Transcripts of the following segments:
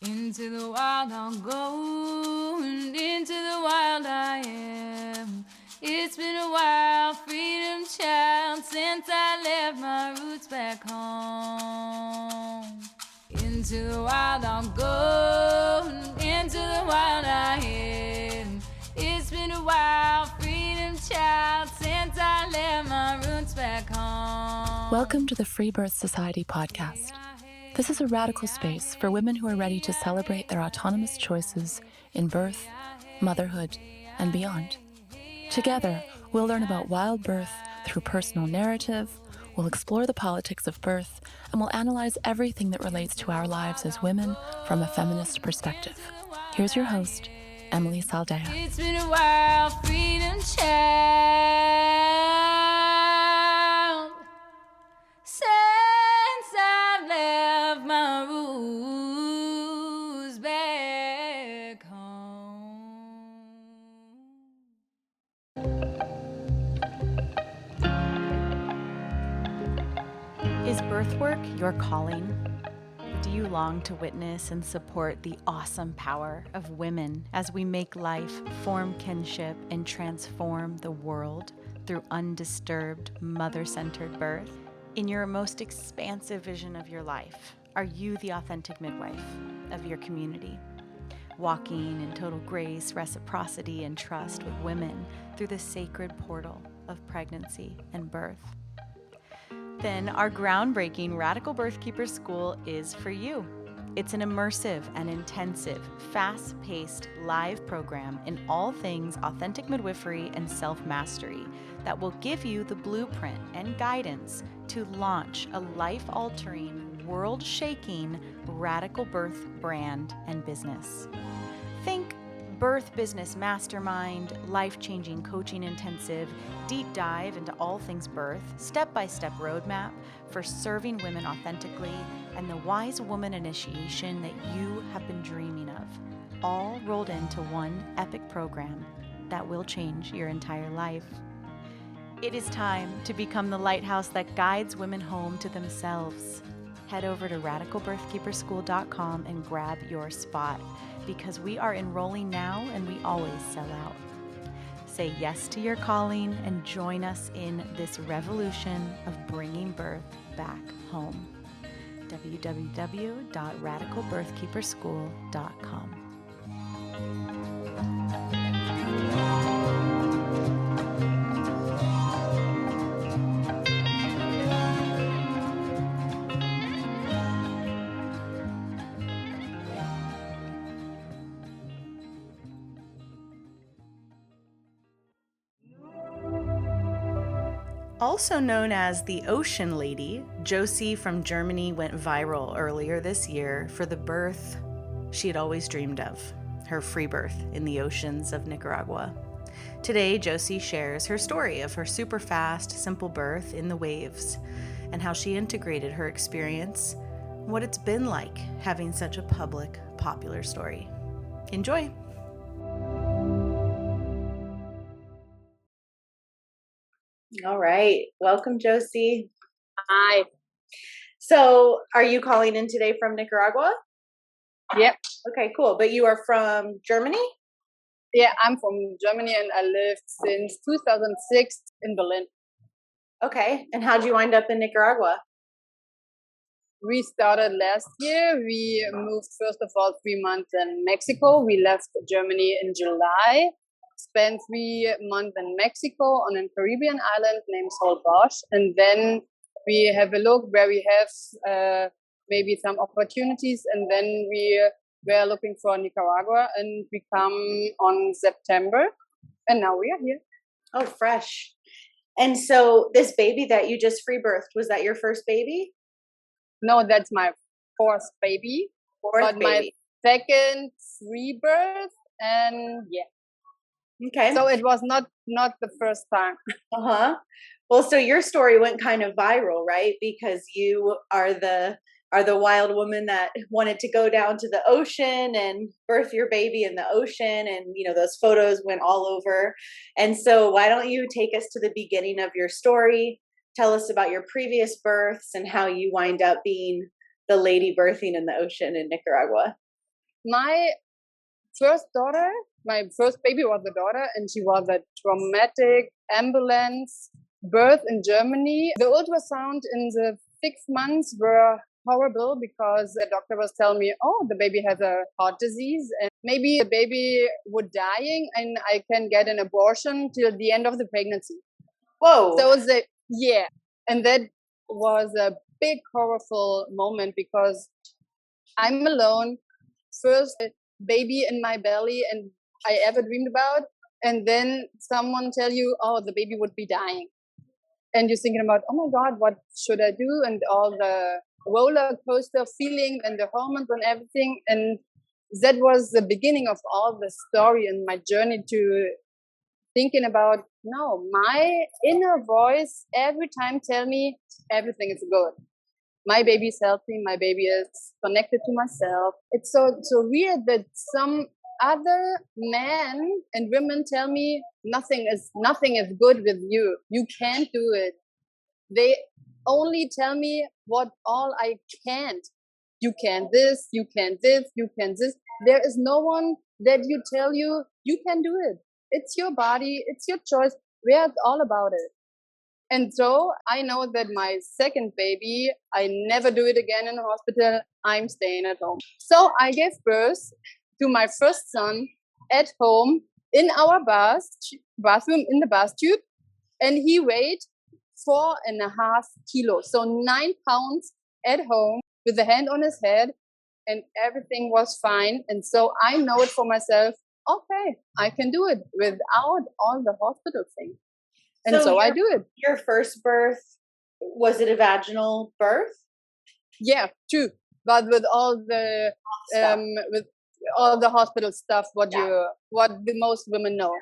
Into the wild I'll go, and into the wild I am. It's been a while, freedom child, since I left my roots back home. Into the wild I'll go, and into the wild I am. It's been a while, freedom child, since I left my roots back home. Welcome to the Freebirth Society podcast. This is a radical space for women who are ready to celebrate their autonomous choices in birth, motherhood, and beyond. Together, we'll learn about wild birth through personal narrative, we'll explore the politics of birth, and we'll analyze everything that relates to our lives as women from a feminist perspective. Here's your host, Emily Saldea. It's been a while, freedom child, since I left my roots back home. Is birth work your calling? Do you long to witness and support the awesome power of women as we make life, form kinship, and transform the world through undisturbed, mother-centered birth? In your most expansive vision of your life, are you the authentic midwife of your community? Walking in total grace, reciprocity, and trust with women through the sacred portal of pregnancy and birth? Then our groundbreaking Radical Birth Keeper School is for you. It's an immersive and intensive, fast-paced live program in all things authentic midwifery and self-mastery that will give you the blueprint and guidance to launch a life-altering, world-shaking radical birth brand and business. Think birth business mastermind, life-changing coaching intensive, deep dive into all things birth, step-by-step roadmap for serving women authentically, and the wise woman initiation that you have been dreaming of, all rolled into one epic program that will change your entire life. It is time to become the lighthouse that guides women home to themselves. Head over to radicalbirthkeeperschool.com and grab your spot, because we are enrolling now and we always sell out. Say yes to your calling and join us in this revolution of bringing birth back home. www.radicalbirthkeeperschool.com. Also known as the Ocean Lady, Josie from Germany went viral earlier this year for the birth she had always dreamed of, her free birth in the oceans of Nicaragua. Today, Josie shares her story of her super fast, simple birth in the waves and how she integrated her experience, what it's been like having such a public, popular story. Enjoy! All right. Welcome, Josie. Hi. So, are you calling in today from Nicaragua? Yep. Okay, cool. But you are from Germany? Yeah, I'm from Germany and I lived since 2006 in Berlin. Okay. And how'd you wind up in Nicaragua? We started last year. We moved, first of all, 3 months in Mexico. We left Germany in July, spent 3 months in Mexico on a Caribbean island named Solbosch. And then we have a look where we have maybe some opportunities. And then we were looking for Nicaragua and we come on September. And now we are here. Oh, fresh. And so this baby that you just free birthed, was that your first baby? No, that's my fourth baby. Fourth baby. My second rebirth, and yeah. Okay. So it was not the first time. Uh-huh. Well, so your story went kind of viral, right? Because you are the wild woman that wanted to go down to the ocean and birth your baby in the ocean, and those photos went all over. And so why don't you take us to the beginning of your story? Tell us about your previous births and how you wind up being the lady birthing in the ocean in Nicaragua. my first daughter, my first baby was a daughter, and she was a traumatic ambulance birth in Germany. The ultrasound in the 6 months were horrible because the doctor was telling me, oh, the baby has a heart disease and maybe the baby would dying and I can get an abortion till the end of the pregnancy. Whoa. So yeah. And that was a big, horrible moment because I'm alone. First baby in my belly and I ever dreamed about. And then someone tell you, oh, the baby would be dying. And you're thinking about, oh my God, what should I do? And all the roller coaster feeling and the hormones and everything. And that was the beginning of all the story and my journey to thinking about, no, my inner voice every time tell me everything is good. My baby is healthy. My baby is connected to myself. It's so weird that some other men and women tell me nothing is good with you. You can't do it. They only tell me what all I can't. You can this, you can this, you can this. There is no one that you tell you can do it. It's your body, it's your choice. We're all about it. And so I know that my second baby, I never do it again in a hospital. I'm staying at home. So I gave birth to my first son at home in our bathroom in the bath tube. And he weighed 4.5 kilos. So 9 pounds at home with a hand on his head and everything was fine. And so I know it for myself. Okay, I can do it without all the hospital thing. And so I do it. Your first birth, was it a vaginal birth? Yeah, true. But with all the hospital stuff, what the most women know.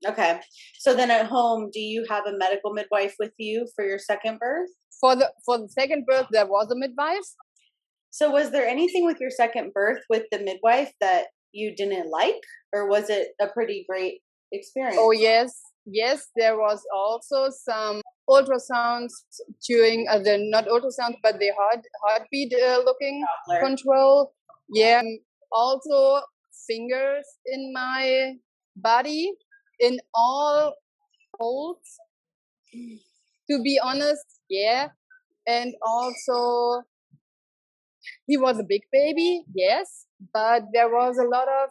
Okay. So then at home, do you have a medical midwife with you for your second birth? For the second birth, there was a midwife. So was there anything with your second birth with the midwife that you didn't like, or was it a pretty great experience? Oh, yes. Yes, there was also some ultrasounds during not ultrasound, but the heartbeat looking control. Yeah. Also fingers in my body in all holes. To be honest, yeah. And also he was a big baby, yes, but there was a lot of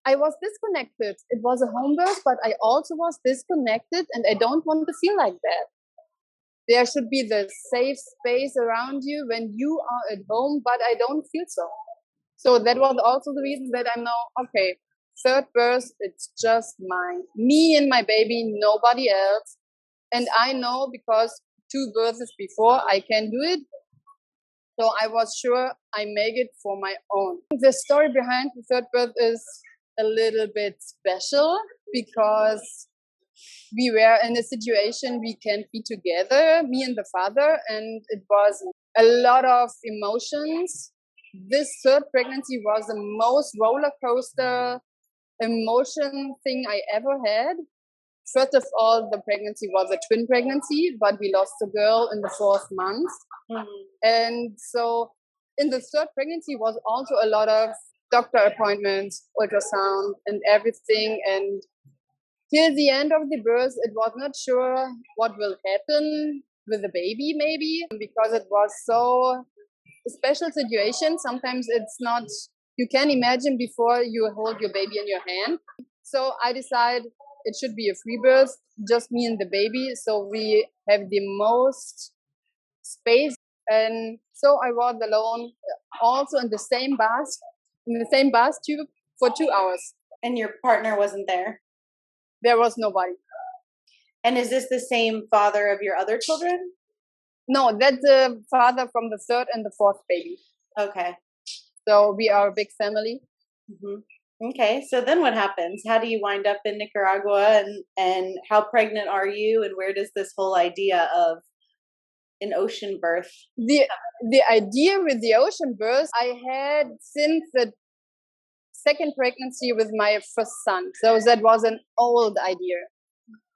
I was disconnected. It was a home birth, but I also was disconnected and I don't want to feel like that. There should be the safe space around you when you are at home, but I don't feel so. So that was also the reason that I'm now, okay, third birth, it's just mine. Me and my baby, nobody else. And I know because 2 births before I can do it. So I was sure I make it for my own. The story behind the third birth is a little bit special because we were in a situation we can't be together, me and the father, and it was a lot of emotions. This third pregnancy was the most roller coaster emotion thing I ever had. First of all, the pregnancy was a twin pregnancy, but we lost a girl in the 4th month. Mm-hmm. And so in the third pregnancy was also a lot of doctor appointments, ultrasound and everything. And till the end of the birth, it was not sure what will happen with the baby maybe, because it was so a special situation. Sometimes it's not, you can imagine before you hold your baby in your hand. So I decided it should be a free birth, just me and the baby. So we have the most space. And so I was alone, also in the same bath tube for 2 hours. And your partner wasn't there? There was nobody. And is this the same father of your other children? No, that's the father from the 3rd and the 4th baby. Okay. So we are a big family. Mm-hmm. Okay. So then what happens? How do you wind up in Nicaragua, and how pregnant are you, and where does this whole idea of an ocean birth? The idea with the ocean birth I had since the second pregnancy with my first son. So that was an old idea.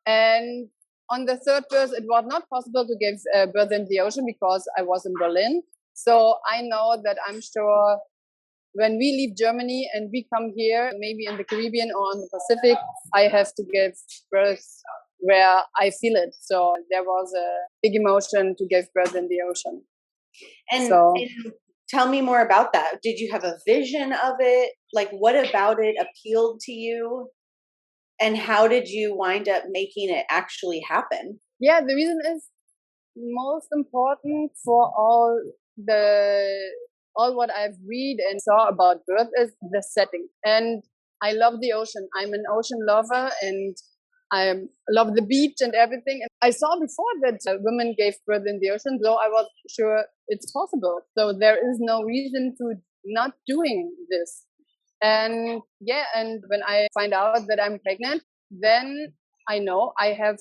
And on the third birth, it was not possible to give birth in the ocean because I was in Berlin. So I know that I'm sure when we leave Germany and we come here, maybe in the Caribbean or on the Pacific, I have to give birth where I feel it. So there was a big emotion to give birth in the ocean. And tell me more about that. Did you have a vision of it? Like, what about it appealed to you? And how did you wind up making it actually happen? Yeah, the reason is most important for all what I've read and saw about birth is the setting. And I love the ocean. I'm an ocean lover and I love the beach and everything. And I saw before that women gave birth in the ocean, so I was sure it's possible. So there is no reason to not doing this. And yeah, and when I find out that I'm pregnant, then I know I have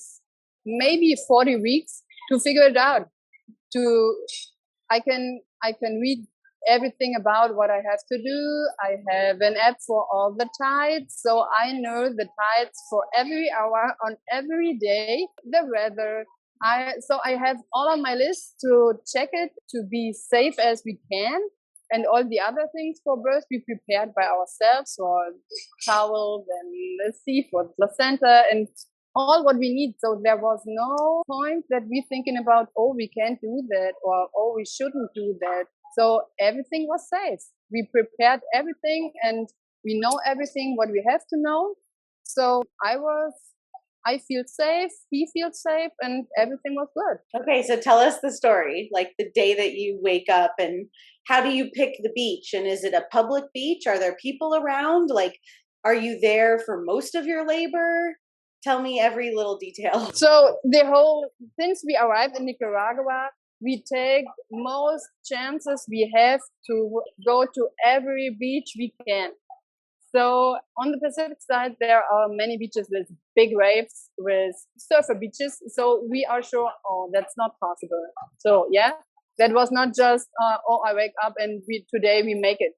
maybe 40 weeks to figure it out. I can read everything about what I have to do. I have an app for all the tides, so I know the tides for every hour on every day, the weather. So I have all on my list to check it to be safe as we can. And all the other things for birth we prepared by ourselves, or towels and the sea for the placenta and all what we need. So there was no point that we thinking about, oh, we can't do that, or oh, we shouldn't do that. So everything was safe. We prepared everything and we know everything what we have to know. So I feel safe, he feels safe, and everything was good. Okay, so tell us the story, like the day that you wake up, and how do you pick the beach? And is it a public beach? Are there people around? Like, are you there for most of your labor? Tell me every little detail. So since we arrived in Nicaragua, we take most chances we have to go to every beach we can. So on the Pacific side, there are many beaches with big waves, with surfer beaches. So we are sure, oh, that's not possible. So yeah, that was not just, I wake up and today we make it.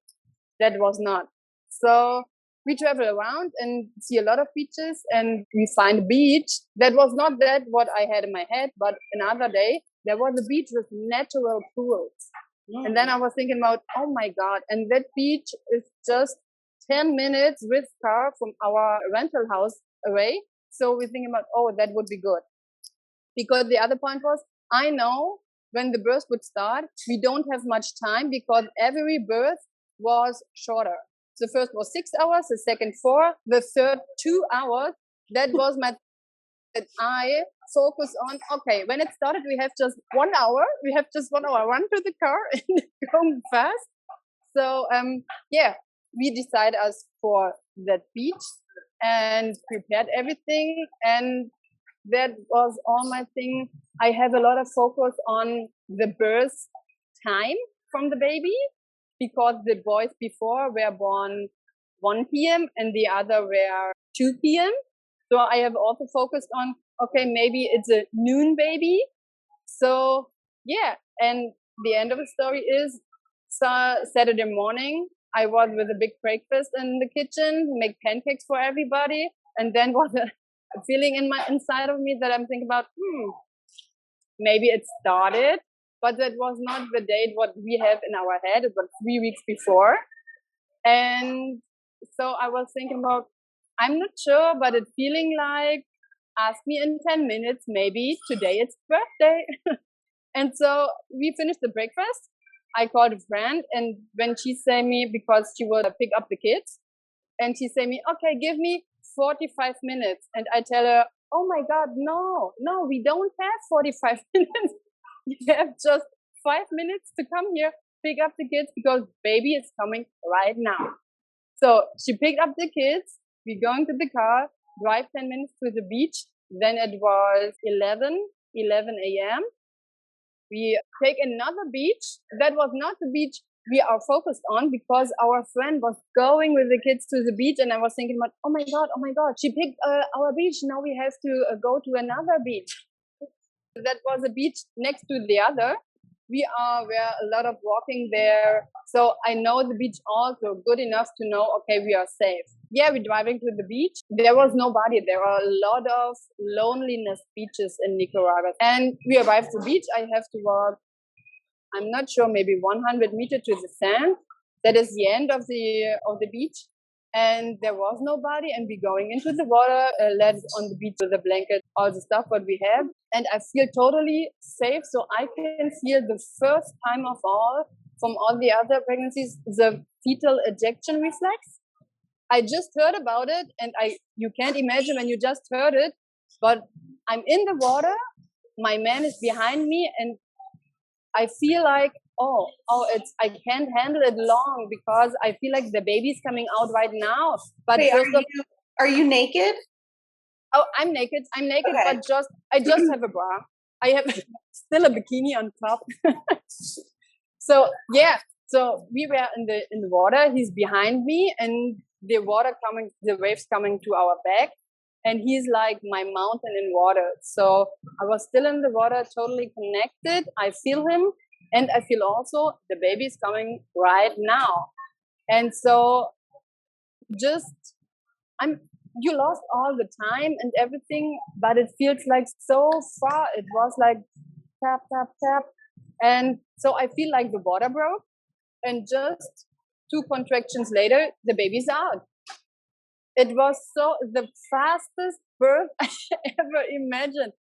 That was not. So we travel around and see a lot of beaches, and we find a beach. That was not that what I had in my head, but another day, there was a beach with natural pools. And then I was thinking about, oh my God, and that beach is just 10 minutes with car from our rental house away. So we're thinking about, oh, that would be good. Because the other point was, I know when the birth would start, we don't have much time because every birth was shorter. The first was 6 hours, the second 4, the third 2 hours. That was that I focus on, okay, when it started, we have just 1 hour. We have just 1 hour, run to the car and go fast. So, yeah, we decided us for that beach and prepared everything. And that was all my thing. I have a lot of focus on the birth time from the baby, because the boys before were born 1 p.m. and the other were 2 p.m. So I have also focused on, okay, maybe it's a noon baby. So yeah, and the end of the story is Saturday morning, I was with a big breakfast in the kitchen, make pancakes for everybody. And then was a feeling inside of me that I'm thinking about, maybe it started, but that was not the date what we have in our head. It was 3 weeks before. And so I was thinking about, I'm not sure, but it's feeling like, ask me in 10 minutes, maybe today it's birthday. And so we finished the breakfast. I called a friend, and when she said me, because she would pick up the kids, and she said me, okay, give me 45 minutes. And I tell her, oh my God, no, we don't have 45 minutes. You have just 5 minutes to come here, pick up the kids, because baby is coming right now. So she picked up the kids. We going to the car, drive 10 minutes to the beach. Then it was 11 a.m. We take another beach. That was not the beach we are focused on, because our friend was going with the kids to the beach. And I was thinking about, oh my God, she picked our beach. Now we have to go to another beach. That was a beach next to the other. We were a lot of walking there. So I know the beach also good enough to know, okay, we are safe. Yeah, we're driving to the beach. There was nobody. There are a lot of loneliness beaches in Nicaragua. And we arrived to the beach. I have to walk, I'm not sure, maybe 100 meters to the sand. That is the end of the beach. And there was nobody, and we're going into the water, led on the beach with a blanket, all the stuff what we have. And I feel totally safe. So I can feel the first time of all, from all the other pregnancies, the fetal ejection reflex. I just heard about it, and you can't imagine when you just heard it, but I'm in the water, my man is behind me, and I feel like, I can't handle it long because I feel like the baby's coming out right now. But Wait, are you naked? Oh, I'm naked. Okay. But I just have a bra. I have still a bikini on top. So yeah, so we were in the water. He's behind me, and the waves coming to our back, and he's like my mountain in water. So I was still in the water, totally connected. I feel him, and I feel also the baby is coming right now. And so you lost all the time and everything, but it feels like so far. It was like tap, tap, tap. And so I feel like the water broke, and just 2 contractions later, the baby's out. It was the fastest birth I ever imagined.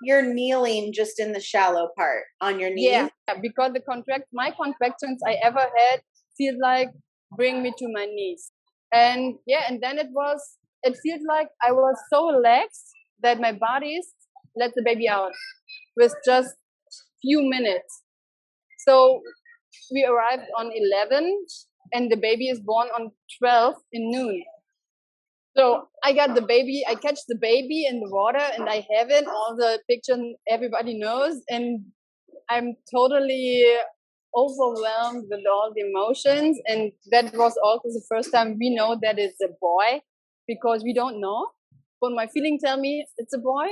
You're kneeling just in the shallow part on your knees? Yeah, because my contractions I ever had feel like bring me to my knees. And yeah, and then it feels like I was so relaxed that my body let the baby out with just few minutes. So we arrived on 11, and the baby is born on 12 in noon. So I catch the baby in the water, and I have it, all the picture everybody knows, and I'm totally overwhelmed with all the emotions. And that was also the first time we know that it's a boy, because we don't know, but my feeling tell me it's a boy.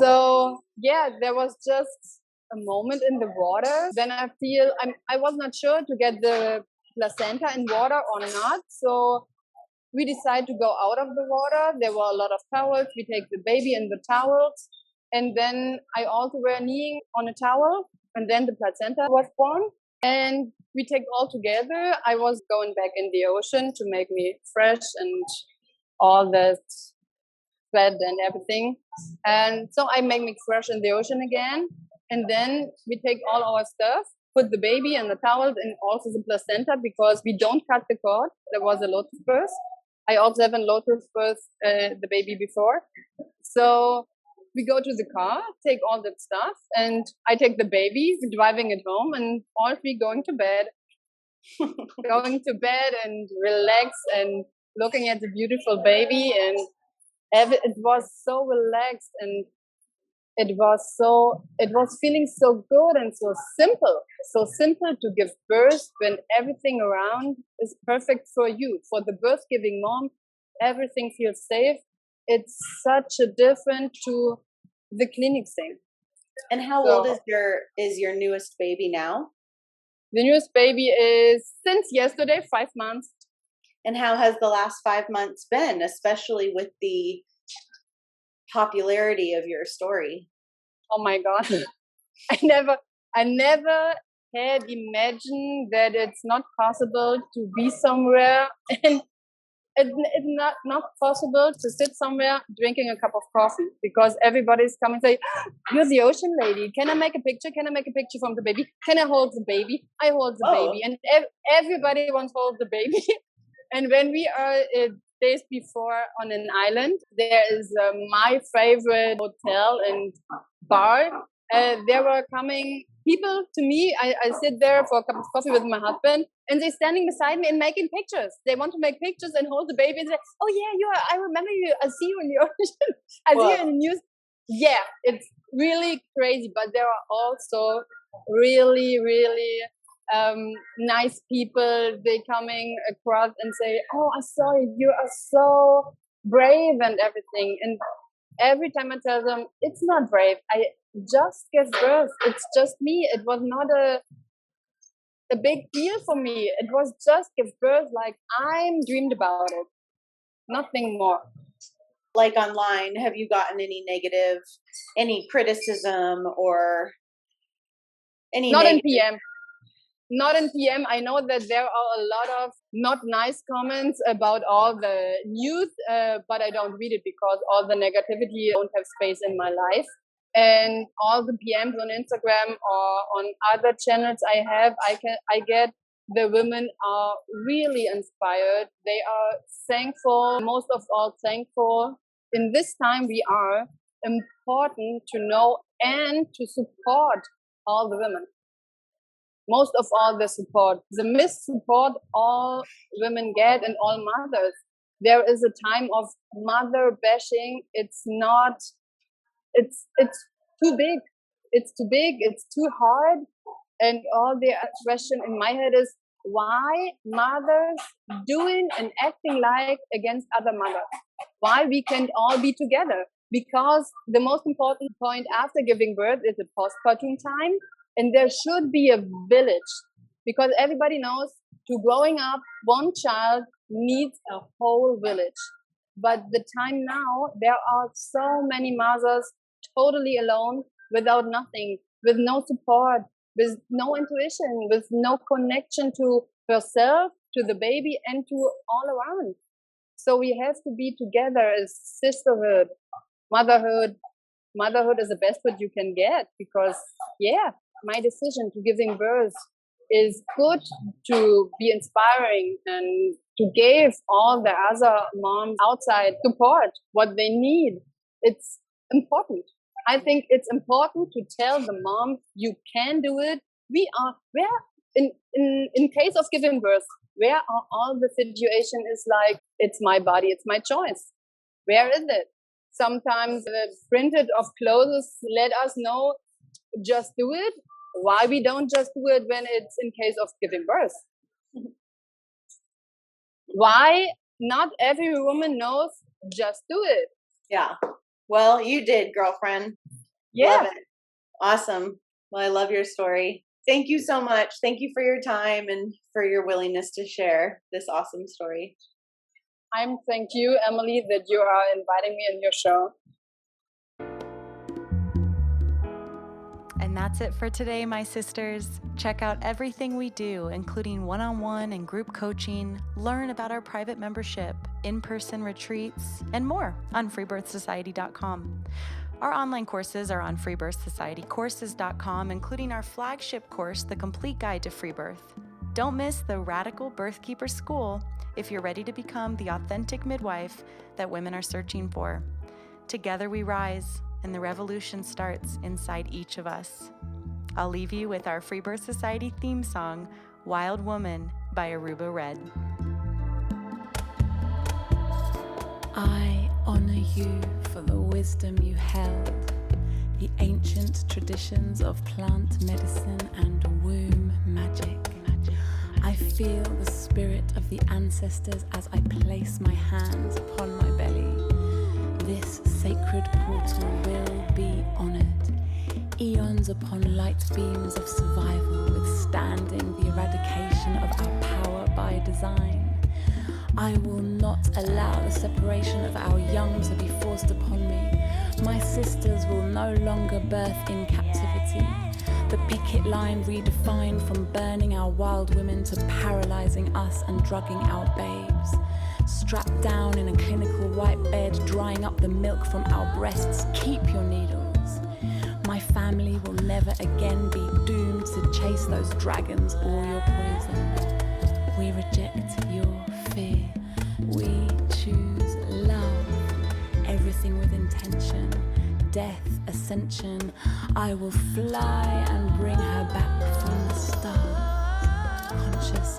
So yeah, there was just a moment in the water. Then I was not sure to get the placenta in water or not. So we decided to go out of the water. There were a lot of towels. We take the baby in the towels. And then I also were kneeling on a towel. And then the placenta was born. And we take all together. I was going back in the ocean to make me fresh and all that sweat and everything. And so I make me fresh in the ocean again. And then we take all our stuff, put the baby and the towels and also the placenta, because we don't cut the cord. There was a lotus birth. I also have a lotus birth, the baby before. So we go to the car, take all that stuff, and I take the baby, driving it home, and all three going to bed. Going to bed and relax and looking at the beautiful baby, and it was so relaxed, and it was feeling so good and so simple to give birth when everything around is perfect for you. For the birth giving mom, everything feels safe. It's such a different to the clinic thing. And how old is your newest baby now? The newest baby is since yesterday 5 months. And how has the last 5 months been, especially with the popularity of your story? Oh my God. I never had imagined that it's not possible to be somewhere and it's not possible to sit somewhere drinking a cup of coffee, because everybody's coming and say, "You're the ocean lady. Can I make a picture? Can I make a picture from the baby? Can I hold the baby?" I hold the baby, and everybody wants to hold the baby. And when we are days before on an island, there is my favorite hotel and bar. There were coming people to me. I sit there for a cup of coffee with my husband, and they're standing beside me and making pictures. They want to make pictures and hold the baby and say, "Oh yeah, I remember you. I see you in the ocean. I see you in the news." Yeah, it's really crazy. But there are also really, really nice people. They coming across and say, "Oh, I saw you. You are so brave and everything." And every time I tell them, it's not brave. I just gave birth. It's just me. It was not a big deal for me. It was just give birth like I'm dreamed about it. Nothing more. Like online, have you gotten any criticism or any Not negative? in PM. not in PM. I know that there are a lot of not nice comments about all the news, but I don't read it because all the negativity don't have space in my life. And all the PMs on Instagram or on other channels I get, the women are really inspired. They are thankful, most of all thankful. In this time we are important to know and to support all the women. Most of all the support, the missed support all women get and all mothers. There is a time of mother bashing. It's too big. It's too big. It's too hard. And all the question in my head is why mothers doing and acting like against other mothers? Why we can't all be together? Because the most important point after giving birth is the postpartum time. And there should be a village, because everybody knows to growing up, one child needs a whole village. But the time now, there are so many mothers totally alone, without nothing, with no support, with no intuition, with no connection to herself, to the baby, and to all around. So we have to be together as sisterhood, motherhood. Motherhood is the best what you can get, because, my decision to giving birth is good to be inspiring and to give all the other moms outside support, what they need. It's important. I think it's important to tell the mom, you can do it. In case of giving birth, where are all the situation is like, it's my body, it's my choice. Where is it? Sometimes the printed of clothes let us know, just do it. Why we don't just do it when it's in case of giving birth? Why not every woman knows, just do it? Yeah. Well, you did, girlfriend. Yeah. Love it. Awesome. Well, I love your story. Thank you so much. Thank you for your time and for your willingness to share this awesome story. Thank you, Emily, that you are inviting me in your show. And that's it for today, my sisters. Check out everything we do, including one-on-one and group coaching, learn about our private membership, in-person retreats, and more on freebirthsociety.com. Our online courses are on freebirthsocietycourses.com, including our flagship course, The Complete Guide to Free Birth. Don't miss the Radical Birthkeeper School if you're ready to become the authentic midwife that women are searching for. Together we rise, and the revolution starts inside each of us. I'll leave you with our Freebirth Society theme song, Wild Woman by Aruba Red. I honor you for the wisdom you held, the ancient traditions of plant medicine and womb magic. I feel the spirit of the ancestors as I place my hands upon my belly. This sacred portal will be honored. Eons upon light beams of survival, withstanding the eradication of our power by design. I will not allow the separation of our young to be forced upon me. My sisters will no longer birth in captivity. The picket line redefined from burning our wild women to paralyzing us and drugging our babes. Strapped down in a clinical white bed, drying up the milk from our breasts. Keep your needles. My family will never again be doomed to chase those dragons or your poison. We reject your fear. We choose love. Everything with intention. Death, ascension. I will fly and bring her back from the stars. Conscious